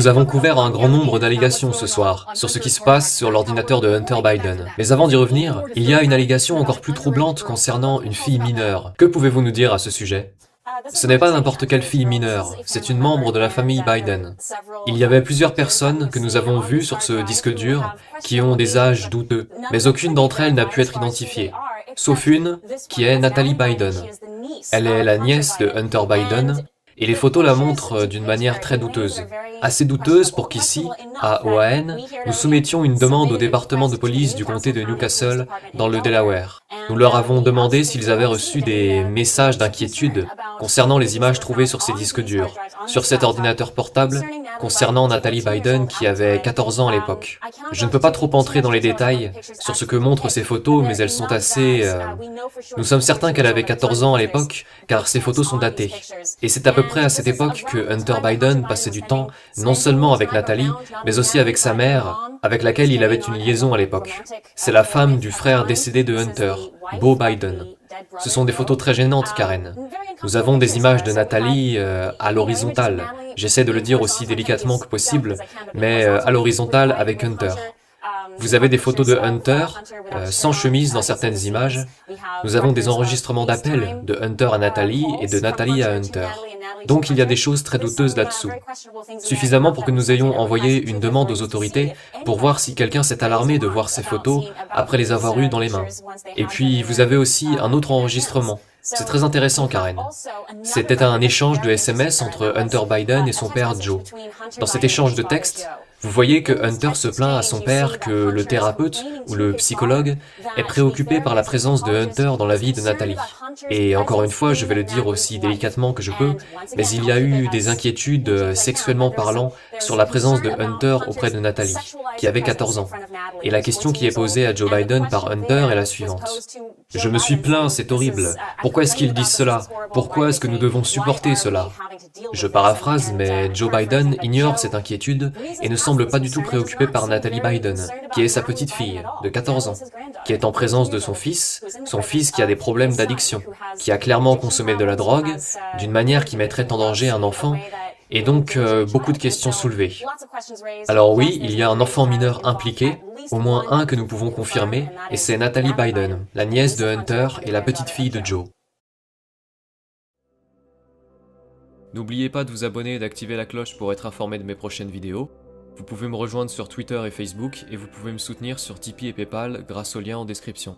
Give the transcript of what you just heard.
Nous avons couvert un grand nombre d'allégations ce soir sur ce qui se passe sur l'ordinateur de Hunter Biden. Mais avant d'y revenir, il y a une allégation encore plus troublante concernant une fille mineure. Que pouvez-vous nous dire à ce sujet? Ce n'est pas n'importe quelle fille mineure, c'est une membre de la famille Biden. Il y avait plusieurs personnes que nous avons vues sur ce disque dur qui ont des âges douteux, mais aucune d'entre elles n'a pu être identifiée, sauf une qui est Natalie Biden. Elle est la nièce de Hunter Biden, et les photos la montrent d'une manière très douteuse. Assez douteuse pour qu'ici, à OAN, nous soumettions une demande au département de police du comté de Newcastle, dans le Delaware. Nous leur avons demandé s'ils avaient reçu des messages d'inquiétude concernant les images trouvées sur ces disques durs, sur cet ordinateur portable, concernant Natalie Biden qui avait 14 ans à l'époque. Je ne peux pas trop entrer dans les détails sur ce que montrent ces photos, mais elles sont assez... Nous sommes certains qu'elle avait 14 ans à l'époque, car ces photos sont datées. Et c'est à peu près à cette époque que Hunter Biden passait du temps, non seulement avec Natalie, mais aussi avec sa mère, avec laquelle il avait une liaison à l'époque. C'est la femme du frère décédé de Hunter, Beau Biden. Ce sont des photos très gênantes, Karen. Nous avons des images de Natalie à l'horizontale. J'essaie de le dire aussi délicatement que possible, mais à l'horizontale avec Hunter. Vous avez des photos de Hunter, sans chemise dans certaines images. Nous avons des enregistrements d'appels de Hunter à Natalie et de Natalie à Hunter. Donc il y a des choses très douteuses là-dessous. Suffisamment pour que nous ayons envoyé une demande aux autorités pour voir si quelqu'un s'est alarmé de voir ces photos après les avoir eues dans les mains. Et puis vous avez aussi un autre enregistrement. C'est très intéressant, Karen. C'était un échange de SMS entre Hunter Biden et son père Joe. Dans cet échange de texte, vous voyez que Hunter se plaint à son père que le thérapeute ou le psychologue est préoccupé par la présence de Hunter dans la vie de Natalie. Et encore une fois, je vais le dire aussi délicatement que je peux, mais il y a eu des inquiétudes sexuellement parlant sur la présence de Hunter auprès de Natalie, qui avait 14 ans. Et la question qui est posée à Joe Biden par Hunter est la suivante. Je me suis plaint, c'est horrible. Pourquoi est-ce qu'ils disent cela? Pourquoi est-ce que nous devons supporter cela? Je paraphrase, mais Joe Biden ignore cette inquiétude et ne semble pas du tout préoccupé par Natalie Biden, qui est sa petite fille, de 14 ans, qui est en présence de son fils qui a des problèmes d'addiction, qui a clairement consommé de la drogue, d'une manière qui mettrait en danger un enfant, et donc beaucoup de questions soulevées. Alors oui, il y a un enfant mineur impliqué, au moins un que nous pouvons confirmer, et c'est Natalie Biden, la nièce de Hunter et la petite fille de Joe. N'oubliez pas de vous abonner et d'activer la cloche pour être informé de mes prochaines vidéos. Vous pouvez me rejoindre sur Twitter et Facebook, et vous pouvez me soutenir sur Tipeee et Paypal grâce au lien en description.